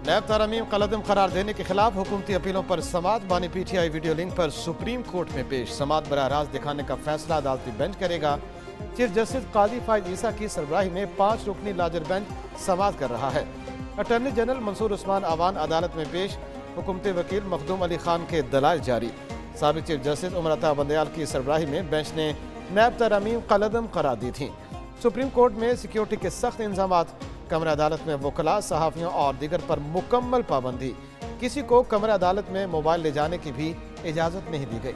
नैब तरमीम कलअदम करार देने के खिलाफ हुकूमती अपीलों पर समात। बानी PTI वीडियो लिंक पर सुप्रीम कोर्ट में पेश। समात बराह रास्त दिखाने का फैसला अदालती बेंच करेगा। चीफ जस्टिस काजी फायद ईसा की सरबराही में 5 रुकनी लाजर बेंच समात कर रहा है। अटॉर्नी जनरल मंसूर उस्मान अवान अदालत में पेश। हुकूमती वकील मखदूम अली खान के दलाइल जारी। साबिक चीफ जस्टिस उमर अता बंदयाल की सरबराही में बेंच ने नैब तरमीम कलअदम करार दी थी। सुप्रीम कोर्ट में सिक्योरिटी के सख्त इंतजामात। कमरा अदालत में वकला, सहाफ़ियों और दीगर पर मुकम्मल पाबंदी। किसी को कमरा अदालत में मोबाइल ले जाने की भी इजाज़त नहीं दी गई।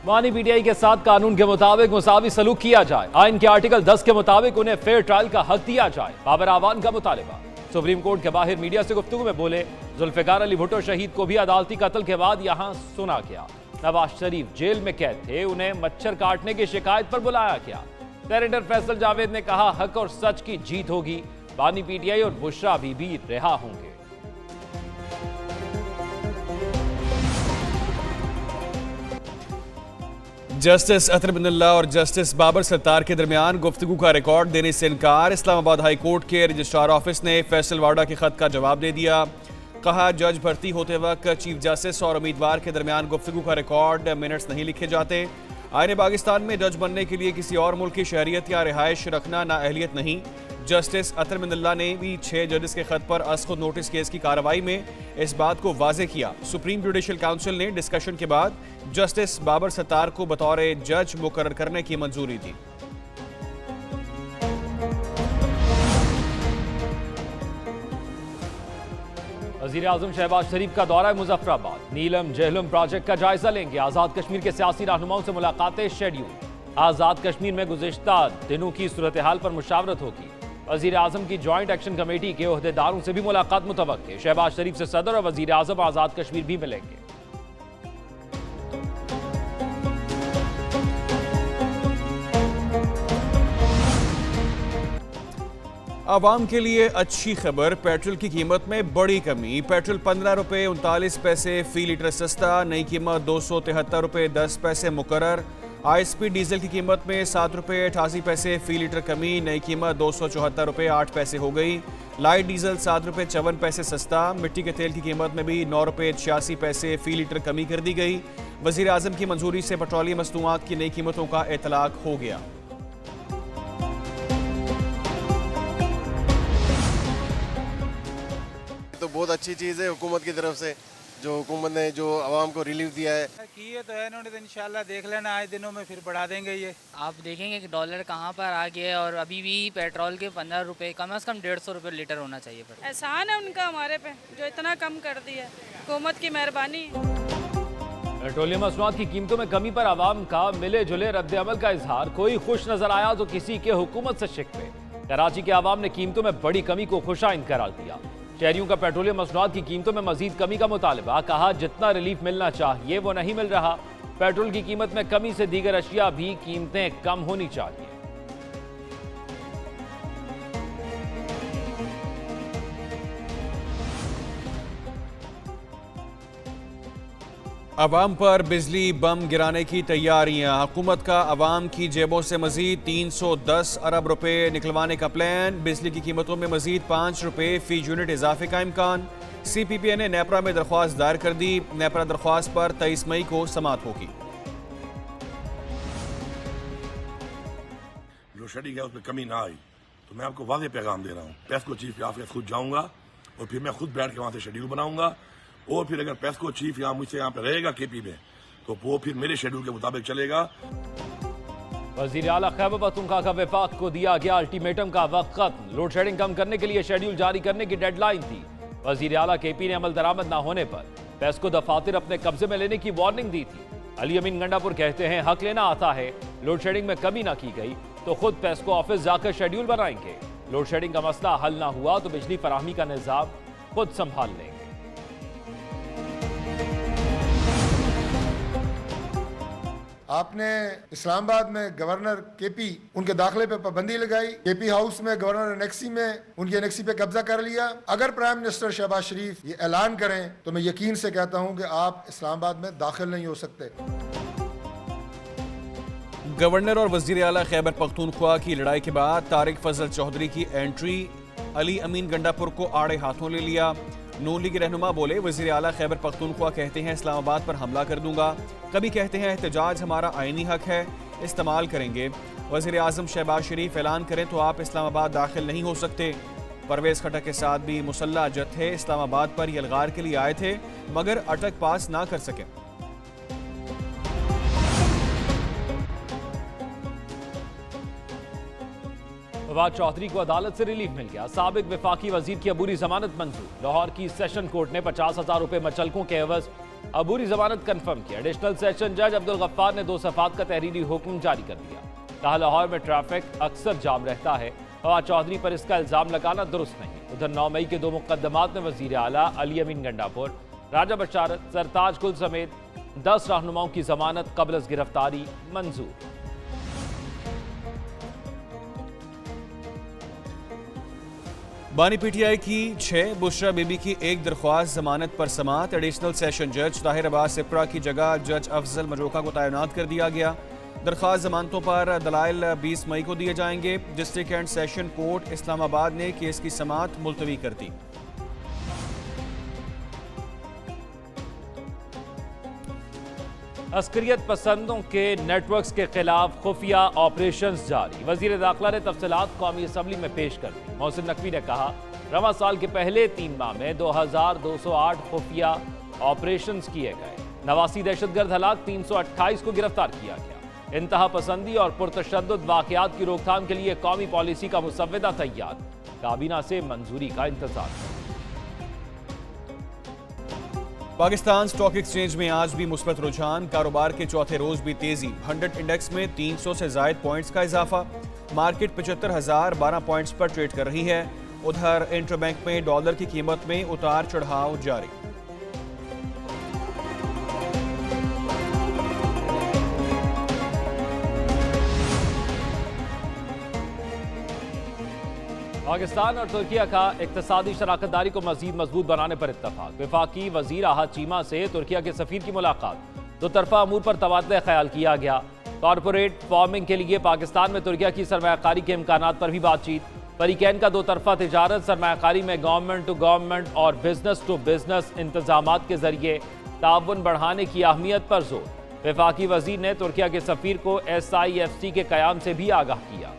बानी PTI के साथ कानून के मुताबिक मुसावी सलूक किया जाए। आइन के आर्टिकल 10 के मुताबिक उन्हें फेयर ट्रायल का हक दिया जाए। बाबर आवान का मुतालबा। सुप्रीम कोर्ट के बाहर मीडिया से गुफ्तगू में बोले, जुल्फिकार अली भुट्टो शहीद को भी अदालती कत्ल के बाद यहां सुना गया। नवाज शरीफ जेल में कैद थे, उन्हें मच्छर काटने की शिकायत पर बुलाया गया। सेनेटर फैसल जावेद ने कहा, हक और सच की जीत होगी। बानी PTI और बुशरा बीबी रिहा होंगे। जस्टिस अतर बिन और जस्टिस बाबर सत्तार के दरमियान गुफ्तगू का रिकॉर्ड देने से इनकार। इस्लामाबाद हाई कोर्ट के रजिस्ट्रार ऑफिस ने फैसल वाडा के खत का जवाब दे दिया। कहा, जज भर्ती होते वक्त चीफ जस्टिस और उम्मीदवार के दरमियान गुफ्तगू का रिकॉर्ड मिनट्स नहीं लिखे जाते। आईन पाकिस्तान में जज बनने के लिए किसी और मुल्क की शहरियत या रिहाइश रखना नाअहलियत नहीं। जस्टिस अतर बिन ने भी 6 जजेस के खत पर अज़-खुद नोटिस केस की कार्रवाई में इस बात को वाज़ेह किया। सुप्रीम जुडिशल काउंसिल ने डिस्कशन के बाद जस्टिस बाबर सत्तार को बतौर जज मुकर्रर करने की मंजूरी दी। वज़ीर-ए-आज़म शहबाज शरीफ का दौरा मुजफ्फराबाद। नीलम जेहलम प्रोजेक्ट का जायजा लेंगे। आज़ाद कश्मीर के सियासी रहनुमाओं से मुलाकातें शेड्यूल। आज़ाद कश्मीर में गुज़िश्ता दिनों की सूरत हाल पर मुशावरत होगी। वज़ीर-ए-आज़म की जॉइंट एक्शन कमेटी के ओहदेदारों से भी मुलाकात मुतवक्के। शहबाज शरीफ से सदर और वज़ीर-ए-आज़म आज़ाद कश्मीर भी मिलेंगे। आवाम के लिए अच्छी खबर, पेट्रोल की कीमत में बड़ी कमी। पेट्रोल 15 रुपये 39 पैसे फी लीटर सस्ता। नई कीमत 273 रुपये 10 पैसे मुकर्रर। ISP डीजल की कीमत में 7 रुपये 88 पैसे फी लीटर कमी। नई कीमत 274 रुपये 8 पैसे हो गई। लाइट डीजल 7 रुपये 54 पैसे सस्ता। मिट्टी के तेल की कीमत में भी 9 रुपये 86 पैसे फी लीटर कमी कर दी गई। वज़ीर आज़म की मंजूरी से पेट्रोलियम मसनूआत की नई कीमतों का इतलाक हो गया। तो बहुत अच्छी चीज़ है हुकूमत की तरफ से, जो हुकूमत ने जो आवाम को रिलीफ दिया है। किए तो है इन्होंने, तो इंशाल्लाह देख लेना, आए दिनों में फिर बढ़ा देंगे ये। आप देखेंगे कि डॉलर कहाँ पर आ गया है और अभी भी पेट्रोल के 15 रुपये कम से कम 150 रुपये लीटर होना चाहिए। पर एहसान है उनका हमारे पे जो इतना कम कर दिया, हुकूमत की मेहरबानी। पेट्रोलियम मसनूआत की कीमतों में कमी पर आवाम का मिले जुले रद्द अमल का इजहार। कोई खुश नजर आया तो किसी के हुकूमत से शिकवे। कराची के आवाम ने कीमतों में बड़ी कमी को खुशाइन करार दिया। शहरियों का पेट्रोलियम मसनूआत की कीमतों में मजीद कमी का मुतालबा। कहा, जितना रिलीफ मिलना चाहिए वो नहीं मिल रहा। पेट्रोल की कीमत में कमी से दीगर अशिया भी कीमतें कम होनी चाहिए। अवाम पर बिजली बम गिराने की तैयारियां। हुकूमत का अवाम की जेबों से मजीद 310 अरब रुपए निकलवाने का प्लान। बिजली की कीमतों में मजीद 5 रुपए फी यूनिट इजाफे का इम्कान। CPPA ने नेपरा में दरख्वास्त दायर कर दी। नेपरा दरख्वास्त पर 23 मई को समात होगी। जो शेडिंग है उसमें कमी ना आई तो मैं आपको वादे पैगाम दे रहा हूँ। पेस्को चीफ ऑफिस खुद जाऊंगा और फिर मैं खुद बैठ के वहां से शेड्यूल बनाऊंगा। और फिर अगर पेस्को चीफ यहाँ मुझसे यहाँ पे रहेगा KP में तो वो फिर मेरे शेड्यूल के मुताबिक चलेगा। वज़ीर आला खैबर पख्तूनख्वा का विफाक को दिया गया अल्टीमेटम का वक्त खत्म। लोड शेडिंग कम करने के लिए शेड्यूल जारी करने की डेडलाइन थी। वज़ीर आला KP ने अमल दरामद न होने पर पेस्को दफातर अपने कब्जे में लेने की वार्निंग दी थी। अली अमीन गंडापुर कहते हैं, हक लेना आता है। लोड शेडिंग में कमी ना की गई तो खुद पेस्को ऑफिस जाकर शेड्यूल बनाएंगे। लोड शेडिंग का मसला हल ना हुआ तो बिजली फराहमी का निज़ाम खुद संभाल लेंगे। आपने इस्लामाबाद में गवर्नर KP उनके दाखिले पे पाबंदी लगाई। KP हाउस में गवर्नर एनेक्सी में उनकी एनेक्सी पे कब्जा कर लिया। अगर प्राइम मिनिस्टर शहबाज शरीफ ये ऐलान करें तो मैं यकीन से कहता हूं कि आप इस्लामाबाद में दाखिल नहीं हो सकते। गवर्नर और वजीर आला खैबर पख्तूनख्वा की लड़ाई के बाद तारिक फजल चौधरी की एंट्री, अली अमीन गंडापुर को आड़े हाथों ले लिया। नून लीग रहनुमा बोले, वजीर आला खैबर पख्तूनख्वा कहते हैं इस्लामाबाद पर हमला कर दूंगा, कभी कहते हैं एहतजाज हमारा आईनी हक है, इस्तेमाल करेंगे। वजीर आजम शहबाज शरीफ ऐलान करें तो आप इस्लामाबाद दाखिल नहीं हो सकते। परवेज खटक के साथ भी मुसल्लह जत्थे इस्लामाबाद पर यलगार के लिए आए थे मगर अटक पास ना कर सके। फवाद चौधरी को अदालत से रिलीफ मिल गया। साबिक वफाकी वजीर की अबूरी जमानत मंजूर। लाहौर की सेशन कोर्ट ने 50,000 रुपए मचलकों के एवज अबूरी जमानत कंफर्म किया। एडिशनल सेशन जज अब्दुल गफ्फार ने 2 सफात का तहरीरी हुक्म जारी कर दिया। कहा, लाहौर में ट्रैफिक अक्सर जाम रहता है, फवाद चौधरी पर इसका इल्जाम लगाना दुरुस्त नहीं। उधर 9 मई के 2 मुकदमात में वजीर आला अली अमीन गंडापुर, राजा बशारत, सरताज कुल समेत 10 रहनुमाओं की जमानत कबल गिरफ्तारी मंजूर। बानी पीटीआई की 6, बुशरा बीबी की 1 दरख्वास्त जमानत पर समात। एडिशनल सेशन जज ताहिर अब्बास सिप्रा की जगह जज अफजल मजरोका को तैनात कर दिया गया। दरख्वास्त जमानतों पर दलाइल 20 मई को दिए जाएंगे। District and session court Islamabad ने केस की समात मुलतवी कर दी। अस्करियत पसंदों के नेटवर्क्स के खिलाफ खुफिया ऑपरेशंस जारी। वजीर दाखिला ने तफसीलात कौमी असम्बली में पेश कर दी। मोहसिन नकवी ने कहा, रवा साल के पहले 3 माह में 2208 खुफिया ऑपरेशंस किए गए। 89 दहशतगर्द हलाक, 328 को गिरफ्तार किया गया। इंतहा पसंदी और पुरतशद्दुद वाक़यात की रोकथाम के लिए कौमी पॉलिसी का मुसव्वदा तैयार। काबीना से मंजूरी का इंतजार। पाकिस्तान स्टॉक एक्सचेंज में आज भी मुस्बत रुझान। कारोबार के चौथे रोज भी तेजी। 100 इंडेक्स में 300 से जायद पॉइंट्स का इजाफा। मार्केट 75,012 पॉइंट्स पर ट्रेड कर रही है। उधर इंटरबैंक में डॉलर की कीमत में उतार चढ़ाव जारी। पाकिस्तान और तुर्किया का इक्तसादी शराकतदारी को मजीद मजबूत बनाने पर इत्तफाक। वफाकी वजीर आहत चीमा से तुर्किया के सफीर की मुलाकात। 2 तरफा अमूर पर तबादला ख्याल किया गया। कॉरपोरेट फार्मिंग के लिए पाकिस्तान में तुर्किया की सरमायाकारी के इम्कानात पर भी बातचीत। फरीकैन का 2 तरफा तिजारत, सरमायाकारी में गवर्नमेंट टू गवर्नमेंट और बिजनेस टू बिजनेस इंतजामात के जरिए ताउन बढ़ाने की अहमियत पर जोर। वफाकी वजीर ने तुर्किया के सफीर को SIFC के कयाम से भी आगाह किया।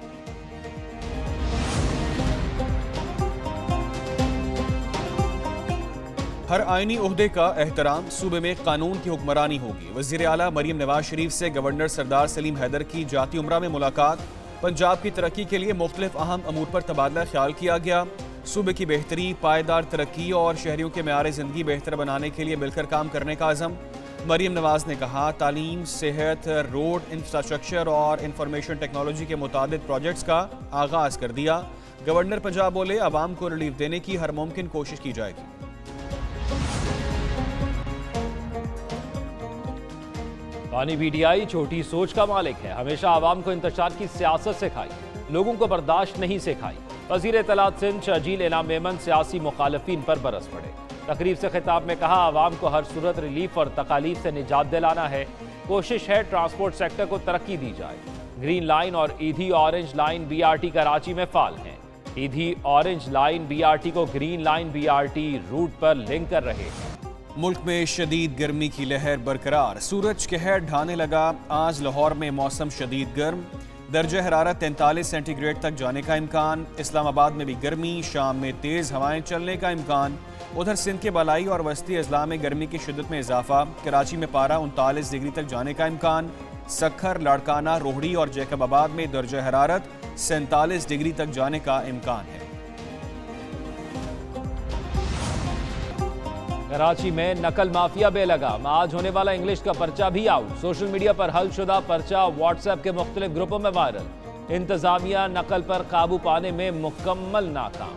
हर आईनी ओहदे का एहतराम, सूबे में कानून की हुक्मरानी होगी। वजीर आला मरीम नवाज शरीफ से गवर्नर सरदार सलीम हैदर की जाती उम्रा में मुलाकात। पंजाब की तरक्की के लिए मुख्तलिफ अहम अमूर पर तबादला ख्याल किया गया। सूबे की बेहतरी, पायदार तरक्की और शहरियों के मेयार ज़िंदगी बेहतर बनाने के लिए मिलकर काम करने का अज़म। मरीम नवाज ने कहा, तालीम, सेहत, रोड इंफ्रास्ट्रक्चर और इंफॉर्मेशन टेक्नोलॉजी के मुताबिक प्रोजेक्ट्स का आगाज़ कर दिया। गवर्नर पंजाब बोले, आवाम को रिलीफ देने की हर मुमकिन कोशिश की जाएगी। बानी पीटीआई छोटी सोच का मालिक है, हमेशा आवाम को इंतशार की सियासत सिखाई, लोगों को बर्दाश्त नहीं सिखाई। वजीर इत्तलात सिंध शर्जील इनाम मेमन सियासी मुखालफिन पर बरस पड़े। तकरीब से खिताब में कहा, आवाम को हर सूरत रिलीफ और तकालीफ से निजात दिलाना है। कोशिश है ट्रांसपोर्ट सेक्टर को तरक्की दी जाए। ग्रीन लाइन और Edhi orange line BRT Karachi में फाल हैं। ईधी ऑरेंज लाइन BRT को ग्रीन लाइन BRT रूट पर लिंक कर रहे हैं। मुल्क में शदीद गर्मी की लहर बरकरार। सूरज कहर ढाने लगा। आज लाहौर में मौसम शदीद गर्म, दर्जा हरारत 43 सेंटीग्रेड तक जाने का इम्कान। इस्लामाबाद में भी गर्मी, शाम में तेज़ हवाएं चलने का इम्कान। उधर सिंध के बलाई और वस्ती अजला में गर्मी की शिद्दत में इजाफा। कराची में पारा 39 डिग्री तक जाने का इम्कान। सखर, लाड़काना, रोहड़ी और जैकबाबाद में दर्जा हरारत 47 डिग्री तक जाने का इम्कान है। कराची में नकल माफिया बेलगाम। आज होने वाला इंग्लिश का पर्चा भी आउट। सोशल मीडिया पर हल शुदा पर्चा व्हाट्सएप के मुख्तलिफ ग्रुपों में वायरल। इंतजामिया नकल पर काबू पाने में मुकम्मल नाकाम।